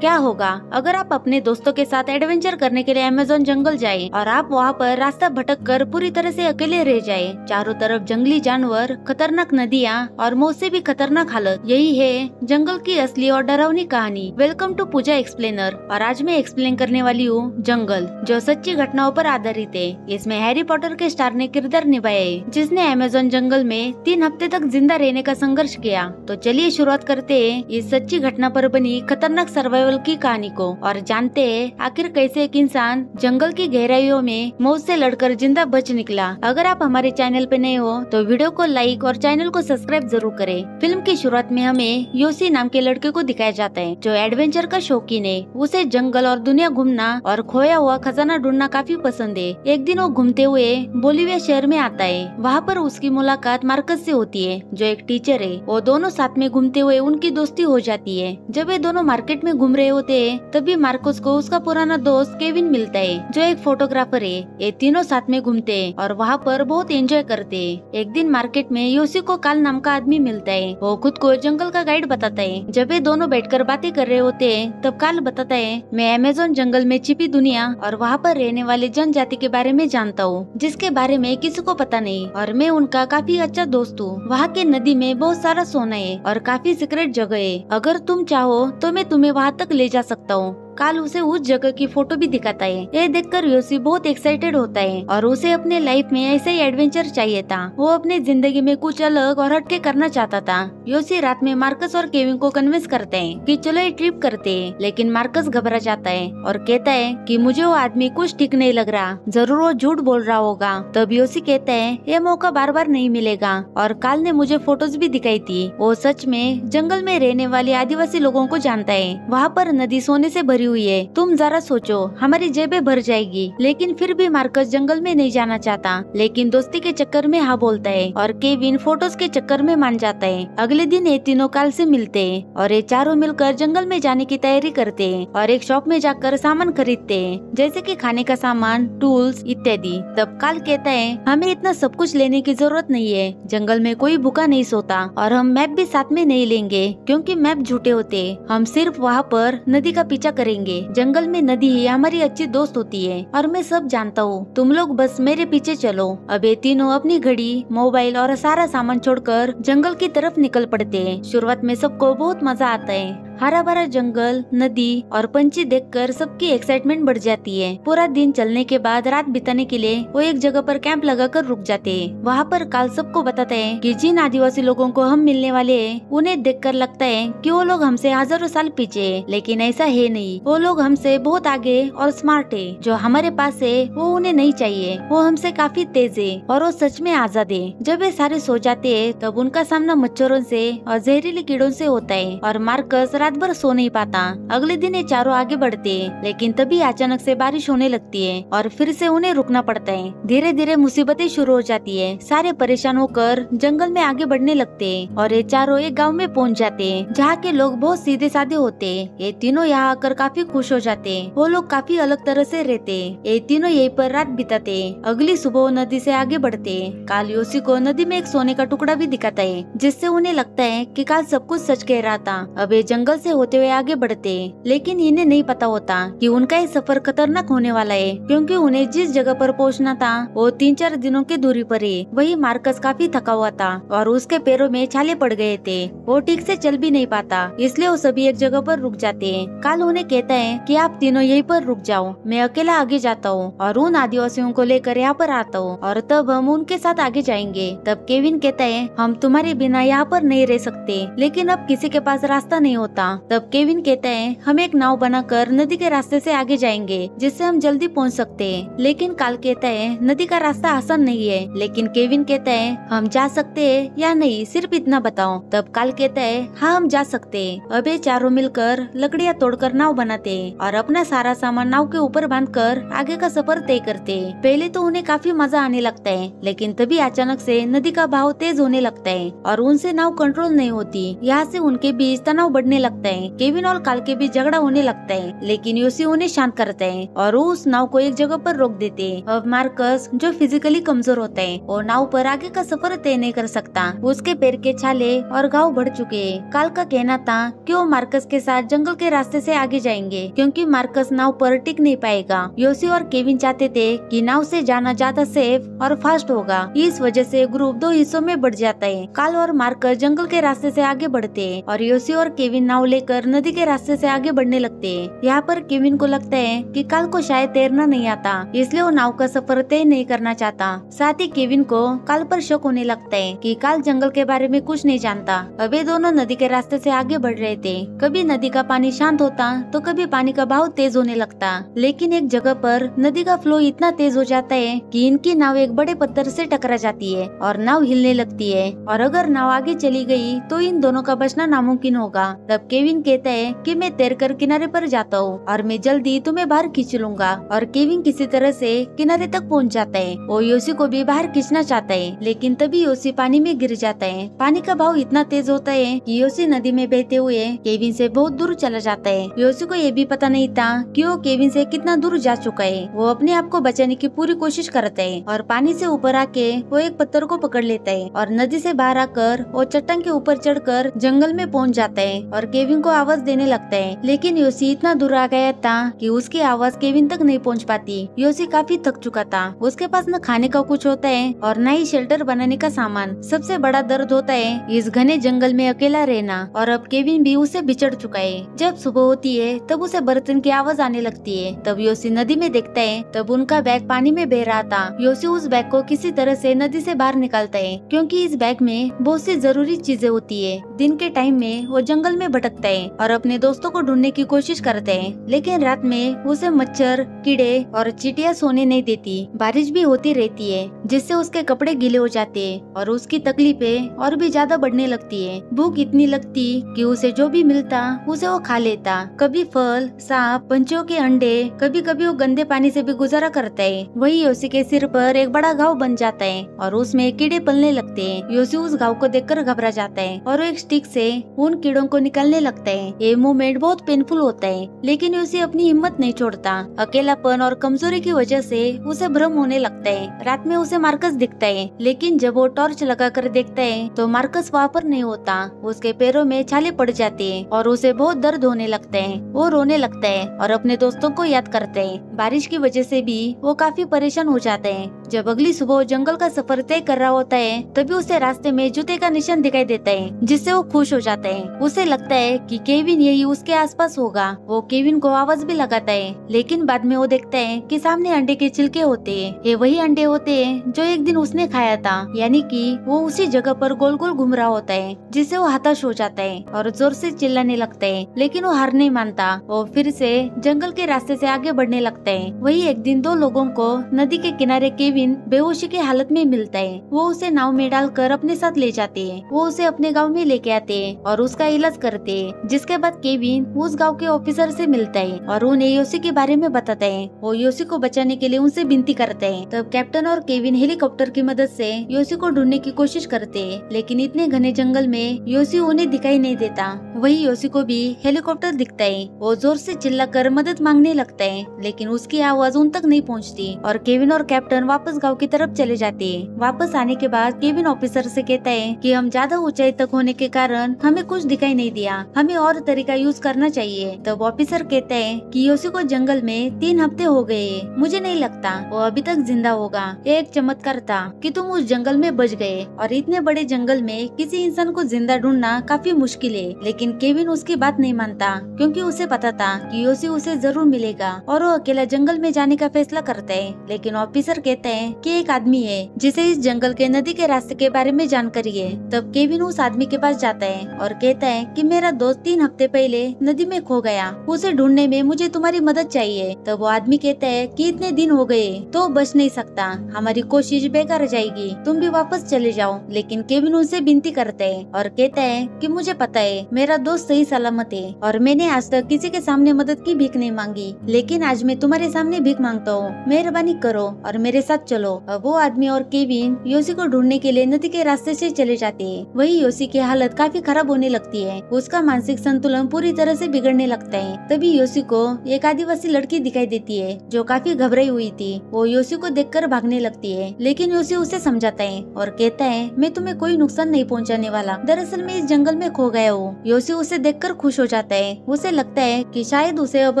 क्या होगा अगर आप अपने दोस्तों के साथ एडवेंचर करने के लिए अमेज़न जंगल जाए और आप वहाँ पर रास्ता भटक कर पूरी तरह से अकेले रह जाए। चारों तरफ जंगली जानवर, खतरनाक नदियाँ और मौत से भी खतरनाक हालत। यही है जंगल की असली और डरावनी कहानी। Welcome to Puja explainer. और आज मैं एक्सप्लेन करने वाली हूँ जंगल, जो सच्ची घटनाओं पर आधारित है। इसमें हैरी पॉटर के स्टार ने किरदार निभाया है, जिसने अमेज़न जंगल में 3 हफ्ते तक जिंदा रहने का संघर्ष किया। तो चलिए शुरुआत करते हैं इस सच्ची घटना पर बनी खतरनाक सर्वाइवल की कहानी को और जानते हैं आखिर कैसे एक इंसान जंगल की गहराइयों में मौत से लड़कर जिंदा बच निकला। अगर आप हमारे चैनल पे नए हो तो वीडियो को लाइक और चैनल को सब्सक्राइब जरूर करें। फिल्म की शुरुआत में हमें योसी नाम के लड़के को दिखाया जाता है, जो एडवेंचर का शौकीन है। उसे जंगल और दुनिया घूमना और खोया हुआ खजाना ढूंढना काफी पसंद है। एक दिन वो घूमते हुए बोलिविया शहर में आता है। वहाँ पर उसकी मुलाकात मार्कस से होती है, जो एक टीचर है। वो दोनों साथ में घूमते हुए उनकी दोस्ती हो जाती है। जब वे दोनों मार्केट में घूम रहे होते हैं, तभी मार्कस को उसका पुराना दोस्त केविन मिलता है, जो एक फोटोग्राफर है। ये तीनों साथ में घूमते हैं और वहाँ पर बहुत एंजॉय करते हैं। एक दिन मार्केट में योसी को काल नाम का आदमी मिलता है। वो खुद को जंगल का गाइड बताता है। जब वे दोनों बैठकर बातें कर रहे होते हैं, तब काल बताता है, मैं अमेज़न जंगल में छिपी दुनिया और वहाँ पर रहने वाले जनजाति के बारे में जानता हूँ, जिसके बारे में किसी को पता नहीं, और मैं उनका काफी अच्छा दोस्त हूँ। वहाँ के नदी में बहुत सारा सोना है और काफी सीक्रेट जगह है। अगर तुम चाहो तो मैं तुम्हें वहाँ तक ले जा सकता हूँ। काल उसे उस जगह की फोटो भी दिखाता है। ये देखकर योसी बहुत एक्साइटेड होता है और उसे अपने लाइफ में ऐसा ही एडवेंचर चाहिए था। वो अपने जिंदगी में कुछ अलग और हटके करना चाहता था। योसी रात में मार्कस और केविन को कन्विंस करते हैं कि चलो ये ट्रिप करते हैं, लेकिन मार्कस घबरा जाता है और कहता है कि मुझे वो आदमी कुछ ठीक नहीं लग रहा, जरूर वो झूठ बोल रहा होगा। तब योसी कहता है, ये मौका बार बार नहीं मिलेगा। और काल ने मुझे फोटोज भी दिखाई थी। वो सच में जंगल में रहने वाले आदिवासी लोगों को जानता है। वहाँ पर नदी सोने से भरी हुई है। तुम जरा सोचो, हमारी जेबें भर जाएगी। लेकिन फिर भी मार्कस जंगल में नहीं जाना चाहता, लेकिन दोस्ती के चक्कर में हाँ बोलता है और केविन फोटोज के चक्कर में मान जाता है। अगले दिन ये तीनों काल से मिलते हैं और ये चारों मिलकर जंगल में जाने की तैयारी करते हैं और एक शॉप में जाकर सामान खरीदते हैं, जैसे कि खाने का सामान, टूल्स इत्यादि। तब काल कहता है, हमें इतना सब कुछ लेने की जरूरत नहीं है। जंगल में कोई भूखा नहीं सोता और हम मैप भी साथ में नहीं लेंगे, क्योंकि मैप झूठे होते। हम सिर्फ वहाँ पर नदी का पीछा करेंगे। जंगल में नदी ही हमारी अच्छी दोस्त होती है और मैं सब जानता हूँ। तुम लोग बस मेरे पीछे चलो। अब ये तीनों अपनी घड़ी, मोबाइल और सारा सामान छोड़कर जंगल की तरफ निकल पड़ते हैं। शुरुआत में सबको बहुत मजा आता है। हरा भरा जंगल, नदी और पंछी देखकर सबकी एक्साइटमेंट बढ़ जाती है। पूरा दिन चलने के बाद रात बिताने के लिए वो एक जगह पर कैंप लगाकर रुक जाते हैं। वहाँ पर काल सबको बताता है कि जिन आदिवासी लोगों को हम मिलने वाले हैं, उन्हें देखकर लगता है कि वो लोग हमसे हजारों साल पीछे हैं, लेकिन ऐसा है नहीं। वो लोग हमसे बहुत आगे और स्मार्ट है। जो हमारे पास है वो उन्हें नहीं चाहिए। वो हमसे काफी तेज है और वो सच में आजाद है। जब वे सारे सो जाते हैं, तब उनका सामना मच्छरों से और जहरीले कीड़ों से होता है और मार्कस रात भर सो नहीं पाता। अगले दिन ये चारों आगे बढ़ते हैं, लेकिन तभी अचानक से बारिश होने लगती है और फिर से उन्हें रुकना पड़ता है। धीरे धीरे मुसीबतें शुरू हो जाती है। सारे परेशान होकर जंगल में आगे बढ़ने लगते हैं और ये चारों एक गांव में पहुंच जाते हैं, जहाँ के लोग बहुत सीधे साधे होते हैं। ये तीनों यहाँ आकर काफी खुश हो जाते हैं। वो लोग काफी अलग तरह से रहते हैं। ये तीनों यहीं पर रात बिताते हैं। अगली सुबह वो नदी से आगे बढ़ते हैं। काल योसी को नदी में एक सोने का टुकड़ा भी दिखाता है, जिससे उन्हें लगता है कि काल सब कुछ सच कह रहा था। अब ये जंगल से होते हुए आगे बढ़ते हैं, लेकिन इन्हें नहीं पता होता कि उनका ये सफर खतरनाक होने वाला है, क्योंकि उन्हें जिस जगह पर पहुंचना था वो 3-4 दिनों की दूरी पर है। वही मार्कस काफी थका हुआ था और उसके पैरों में छाले पड़ गए थे। वो ठीक से चल भी नहीं पाता, इसलिए वो सभी एक जगह पर रुक जाते हैं। काल उन्हें कहता है कि आप तीनों यहीं पर रुक जाओ, मैं अकेला आगे जाता हूँ और उन आदिवासियों को लेकर यहाँ पर आता हूँ और तब हम उनके साथ आगे जाएंगे। तब केविन कहता है, हम तुम्हारे बिना यहाँ पर नहीं रह सकते, लेकिन अब किसी के पास रास्ता नहीं होता। तब केविन कहता है, हम एक नाव बनाकर नदी के रास्ते से आगे जाएंगे, जिससे हम जल्दी पहुंच सकते हैं। लेकिन काल कहता है, नदी का रास्ता आसान नहीं है। लेकिन केविन कहता है, हम जा सकते हैं या नहीं, सिर्फ इतना बताओ। तब काल कहता है, हाँ हम जा सकते हैं। अब ये चारों मिलकर लकड़ियाँ तोड़कर नाव बनाते हैं और अपना सारा सामान नाव के ऊपर बांधकर आगे का सफर तय करते हैं। पहले तो उन्हें काफी मजा आने लगता है, लेकिन तभी अचानक से नदी का बहाव तेज होने लगता है और उनसे नाव कंट्रोल नहीं होती। यहाँ से उनके बीच तनाव बढ़ने लगता लगता है। केविन और काल के बीच झगड़ा होने लगता है, लेकिन योसी उन्हें शांत करता है और वो उस नाव को एक जगह पर रोक देते हैं। अब मार्कस, जो फिजिकली कमजोर होता है और नाव पर आगे का सफर तय नहीं कर सकता, उसके पैर के छाले और घाव बढ़ चुके हैं। काल का कहना था कि वो मार्कस के साथ जंगल के रास्ते से आगे जाएंगे, क्योंकि मार्कस नाव पर टिक नहीं पाएगा। योसी और केविन चाहते थे कि नाव से जाना ज्यादा सेफ और फास्ट होगा। इस वजह से ग्रुप दो हिस्सों में बढ़ जाता है। काल और मार्कस जंगल के रास्ते से आगे बढ़ते हैं और योसी और केविन नाव लेकर नदी के रास्ते से आगे बढ़ने लगते हैं। यहाँ पर केविन को लगता है कि काल को शायद तैरना नहीं आता, इसलिए वो नाव का सफर तय नहीं करना चाहता। साथ ही केविन को काल पर शक होने लगता है कि काल जंगल के बारे में कुछ नहीं जानता। अब ये दोनों नदी के रास्ते से आगे बढ़ रहे थे। कभी नदी का पानी शांत होता तो कभी पानी का बहाव तेज होने लगता, लेकिन एक जगह पर नदी का फ्लो इतना तेज हो जाता है कि इनकी नाव एक बड़े पत्थर से टकरा जाती है और नाव हिलने लगती है। और अगर नाव आगे चली गई तो इन दोनों का बचना नामुमकिन होगा। तब केविन कहता है कि मैं तैरकर किनारे पर जाता हूँ और मैं जल्दी तुम्हें बाहर खींच लूंगा। और केविन किसी तरह से किनारे तक पहुँच जाता है। वो योसी को भी बाहर खींचना चाहता है, लेकिन तभी योसी पानी में गिर जाता है। पानी का बहाव इतना तेज होता है कि योसी नदी में बहते हुए केविन से बहुत दूर चला जाता है। योसी को ये भी पता नहीं था कि वो केविन से कितना दूर जा चुका है। वो अपने आप को बचाने की पूरी कोशिश करता है और पानी से ऊपर आके वो एक पत्थर को पकड़ लेता है और नदी से बाहर आकर वो चट्टान के ऊपर चढ़कर जंगल में पहुंच जाता है और केविन को आवाज देने लगता है। लेकिन योसी इतना दूर आ गया था कि उसकी आवाज केविन तक नहीं पहुंच पाती। योसी काफी थक चुका था। उसके पास न खाने का कुछ होता है और न ही शेल्टर बनाने का सामान। सबसे बड़ा दर्द होता है इस घने जंगल में अकेला रहना। और अब केविन भी उससे बिछड़ चुका है। जब सुबह होती है तब उसे बर्तन की आवाज आने लगती है। तब योसी नदी में देखता है, तब उनका बैग पानी में बह रहा था। योसी उस बैग को किसी तरह से नदी से बाहर निकालता है, क्योंकि इस बैग में बहुत सी जरूरी चीजें होती है। दिन के टाइम में वो जंगल में भटकता है और अपने दोस्तों को ढूंढने की कोशिश करते हैं, लेकिन रात में उसे मच्छर, कीड़े और चींटियां सोने नहीं देती। बारिश भी होती रहती है, जिससे उसके कपड़े गीले हो जाते हैं और उसकी तकलीफें और भी ज्यादा बढ़ने लगती है। भूख इतनी लगती कि उसे जो भी मिलता उसे वो खा लेता। कभी फल, सांप, पंछियों के अंडे, कभी कभी वो गंदे पानी से भी गुजारा करता है। वही योसी के सिर पर एक बड़ा घाव बन जाता है और उसमें कीड़े पलने लगते हैं। योसी उस घाव को देखकर घबरा जाता है और वो एक स्टिक से उन कीड़ों को निकालने लगता है। ये मूवमेंट बहुत पेनफुल होता है, लेकिन योसी अपनी हिम्मत नहीं छोड़ता। अकेलापन और कमजोरी की वजह से उसे भ्रम होने लगता है। रात में उसे मार्कस दिखता है, लेकिन जब वो टॉर्च लगाकर देखता है तो मार्कस वहाँ पर नहीं होता। उसके पैरों में छाले पड़ जाते हैं और उसे बहुत दर्द होने लगता है। वो रोने लगता है और अपने दोस्तों को याद करता है। बारिश की वजह से भी वो काफी परेशान हो जाते हैं। जब अगली सुबह जंगल का सफर तय कर रहा होता है, तभी उसे रास्ते में जूते का निशान दिखाई देता है, जिससे वो खुश हो जाता है। उसे लगता है कि केविन यही उसके आसपास होगा। वो केविन को आवाज भी लगाता है, लेकिन बाद में वो देखता है कि सामने अंडे के छिलके होते हैं। ये वही अंडे होते हैं जो एक दिन उसने खाया था, यानी कि वो उसी जगह पर गोल गोल घूम रहा होता है, जिससे वो हताश हो जाता है और जोर से चिल्लाने लगता है। लेकिन वो हार नहीं मानता। वो फिर से जंगल के रास्ते से आगे बढ़ने लगता है। वही एक दिन दो लोगों को नदी के किनारे केविन बेहोशी की हालत में मिलता है। वो उसे नाव में डालकर अपने साथ ले जाते हैं। वो उसे अपने गांव में लेके आते हैं और उसका इलाज करते हैं। जिसके बाद केविन उस गांव के ऑफिसर से मिलता है और उन्हें योसी के बारे में बताता है। वो योसी को बचाने के लिए उनसे विनती करते हैं। तब कैप्टन और केविन हेलीकॉप्टर की मदद से योसी को ढूंढने की कोशिश करते हैं, लेकिन इतने घने जंगल में योसी उन्हें दिखाई नहीं देता। वही योसी को भी हेलीकॉप्टर दिखता है। वो जोर से चिल्लाकर मदद मांगने लगता है, लेकिन उसकी आवाज उन तक नहीं पहुंचती और केविन और कैप्टन वापस गांव की तरफ चले जाते हैं। वापस आने के बाद केविन ऑफिसर से कहता है कि हम ज्यादा ऊंचाई तक होने के कारण हमें कुछ दिखाई नहीं दिया, हमें और तरीका यूज करना चाहिए। तब ऑफिसर कहता है कि योसी को जंगल में 3 हफ्ते हो गए, मुझे नहीं लगता वो अभी तक जिंदा होगा। एक चमत्कार था कि तुम उस जंगल में बच गए, और इतने बड़े जंगल में किसी इंसान को जिंदा ढूंढना काफी मुश्किल है। लेकिन केविन उसकी बात नहीं मानता, क्योंकि उसे पता था कि योसी उसे जरूर मिलेगा और वो अकेला जंगल में जाने का फैसला करता है। लेकिन ऑफिसर कहता है कि एक आदमी है जिसे इस जंगल के नदी के रास्ते के बारे में जानकारी है। तब केविन उस आदमी के पास जाता है और कहता है कि मेरा दोस्त 3 हफ्ते पहले नदी में खो गया, उसे ढूंढने में मुझे तुम्हारी मदद चाहिए। तब वो आदमी कहता है कि इतने दिन हो गए तो बच नहीं सकता, हमारी कोशिश बेकार जाएगी, तुम भी वापस चले जाओ। लेकिन केविन उनसे विनती करता है और कहता है कि मुझे पता है मेरा दोस्त सही सलामत है और मैंने आज तक किसी के सामने मदद की भीख नहीं मांगी, लेकिन आज मैं तुम्हारे सामने भीख मांगता हूँ, मेहरबानी करो और मेरे साथ चलो। अब वो आदमी और केविन योसी को ढूंढने के लिए नदी के रास्ते से चले जाते हैं। वही योसी की हालत काफी खराब होने लगती है। उसका उसका मानसिक संतुलन पूरी तरह से बिगड़ने लगता है। तभी योशी को एक आदिवासी लड़की दिखाई देती है जो काफी घबराई हुई थी। वो योशी को देखकर भागने लगती है, लेकिन योशी उसे समझाता है और कहता है मैं तुम्हें कोई नुकसान नहीं पहुंचाने वाला, दरअसल मैं इस जंगल में खो गया हूँ। योशी उसे देखकर खुश हो जाता है। उसे लगता है कि शायद उसे अब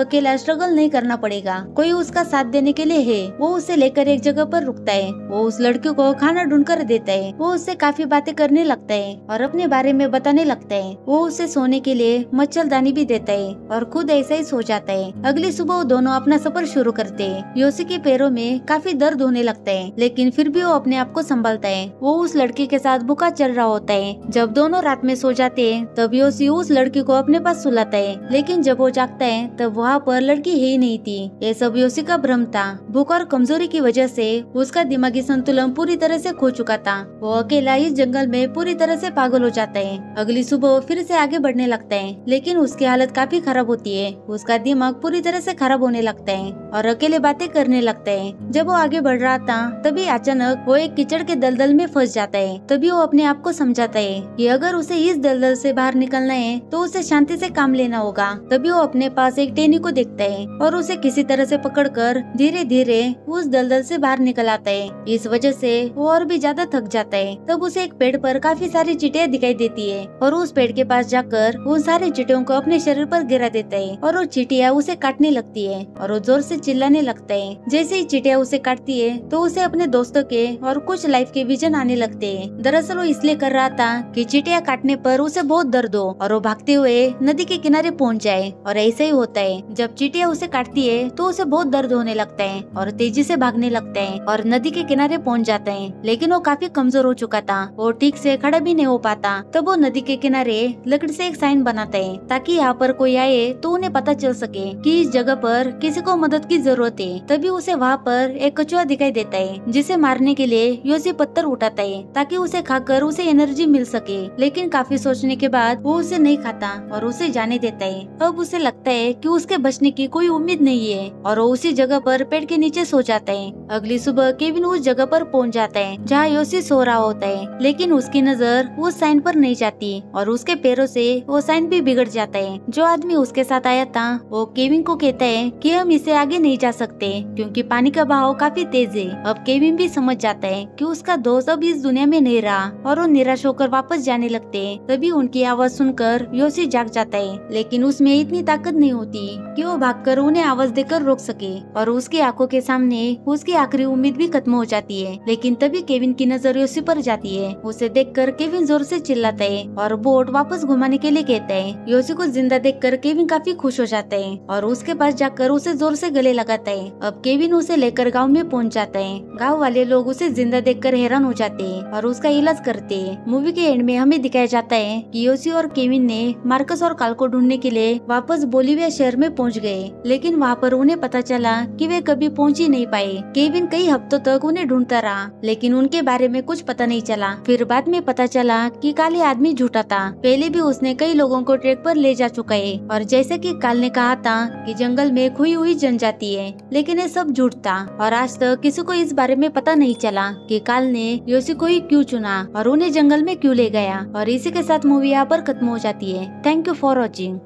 अकेला स्ट्रगल नहीं करना पड़ेगा, कोई उसका साथ देने के लिए है। वो उसे लेकर एक जगह पर रुकता है। वो उस लड़की को खाना ढूंढकर देता है। वो उससे काफी बातें करने लगता है और अपने बारे में बताने लगता है। वो उसे सोने के लिए मच्छरदानी भी देता है और खुद ऐसा ही सो जाता है। अगली सुबह वो दोनों अपना सफर शुरू करते हैं। योशी के पैरों में काफी दर्द होने लगता है, लेकिन फिर भी वो अपने आप को संभालता है। वो उस लड़की के साथ भूखा चल रहा होता है। जब दोनों रात में सो जाते हैं तब योशी उस लड़की को अपने पास सुलाता है, लेकिन जब वो जागता है तब वहाँ पर लड़की है ही नहीं थी। ये सब योशी का भ्रम था। भूख और कमजोरी की वजह से उसका दिमागी संतुलन पूरी तरह से खो चुका था। वो अकेला इस जंगल में पूरी तरह से पागल हो जाता है। अगली सुबह वो फिर से आगे बढ़ने लगता है, लेकिन उसकी हालत काफी खराब होती है। उसका दिमाग पूरी तरह से खराब होने लगता है और अकेले बातें करने लगता है। जब वो आगे बढ़ रहा था तभी अचानक वो एक कीचड़ के दलदल में फंस जाता है। तभी वो अपने आप को समझाता है कि अगर उसे इस दलदल से बाहर निकलना है तो उसे शांति से काम लेना होगा। तभी वो अपने पास एक टेनी को देखता है और उसे किसी तरह से पकड़कर धीरे धीरे उस दलदल से बाहर निकल आता है। इस वजह से वो और भी ज्यादा थक जाता है। तब उसे एक पेड़ पर काफी सारी चींटियां दिखाई देती है और उस पेड़ के पास जाकर उन सारी चींटियों को अपने शरीर पर गिरा देता है और वो चींटियां उसे काटने लगती है और वो जोर से चिल्लाने लगता है। जैसे ही चींटियां उसे काटती है तो उसे अपने दोस्तों के और कुछ लाइफ के विजन आने लगते हैं। दरअसल वो इसलिए कर रहा था कि चींटियां काटने पर उसे बहुत दर्द हो और वो भागते हुए नदी के किनारे पहुंच जाए। और ऐसा ही होता है। जब चींटियां उसे काटती है तो उसे बहुत दर्द होने लगता है और तेजी से भागने लगता है और नदी के किनारे पहुंच जाता है। लेकिन वो काफी कमजोर हो चुका था। वो ठीक से खड़ा भी नहीं हो पाता। तब वो नदी के किनारे लकड़ी से एक साइन बनाता है ताकि यहाँ पर कोई आए तो उन्हें पता चल सके कि इस जगह पर किसी को मदद की जरूरत है। तभी उसे वहाँ पर एक कछुआ दिखाई देता है जिसे मारने के लिए योशी पत्थर उठाता है ताकि उसे खाकर उसे एनर्जी मिल सके। लेकिन काफी सोचने के बाद वो उसे नहीं खाता और उसे जाने देता है। अब उसे लगता है कि उसके बचने की कोई उम्मीद नहीं है और वो उसी जगह पर पेड़ के नीचे सो जाता है। अगली सुबह केविन उस जगह पर पहुंच जाता है जहाँ योशी सो रहा होता है, लेकिन उसकी नजर उस साइन पर नहीं जाती और उसके पैरों से वो साइन भी बिगड़ जाता है। जो आदमी उसके साथ आया था वो केविन को कहता है कि हम इसे आगे नहीं जा सकते क्योंकि पानी का बहाव काफी तेज है। अब केविन भी समझ जाता है कि उसका दोस्त अब इस दुनिया में नहीं रहा और वो निराश होकर वापस जाने लगते हैं। तभी उनकी आवाज सुनकर योशी जाग जाता है, लेकिन उसमें इतनी ताकत नहीं होती कि वो भागकर उन्हें आवाज देकर रोक सके और उसकी आंखों के सामने उसकी आखिरी उम्मीद भी खत्म हो जाती है। लेकिन तभी केविन की नजर योशी पर जाती है। उसे देखकर केविन जोर से चिल्लाता है और बोट वापस घुमाने के लिए कहता है। योशी को जिंदा देखकर केविन काफी खुश हो जाता है और उसके पास जाकर उसे जोर से गले लगाता है। अब केविन उसे लेकर गाँव में पहुँच जाता है। गाँव वाले लोग उसे जिंदा देखकर हैरान हो जाते हैं और उसका इलाज करते हैं। मूवी के एंड में हमें दिखाया जाता है कि योशी और केविन ने मार्कस और काल को ढूंढने के लिए वापस बोलिविया शहर में पहुंच गए, लेकिन वहां पर उन्हें पता चला कि वे कभी पहुंच ही नहीं पाए। केविन कई हफ्तों तक उन्हें ढूंढता रहा, लेकिन उनके बारे में कुछ पता नहीं चला। फिर बाद में पता चला कि काले आदमी झूठा था। पहले भी उसने कई लोगों को ट्रैक पर ले जा चुका है और जैसे कि काल ने कहा था कि जंगल में खोई हुई जनजाति है, लेकिन ये सब झूठ था और आज तक किसी को इस बारे में पता नहीं चला कि काल ने योशी को ही क्यों चुना और उन्हें जंगल में क्यों ले गया। और इसी के साथ मूवी यहाँ पर खत्म हो जाती है। Thank you for watching.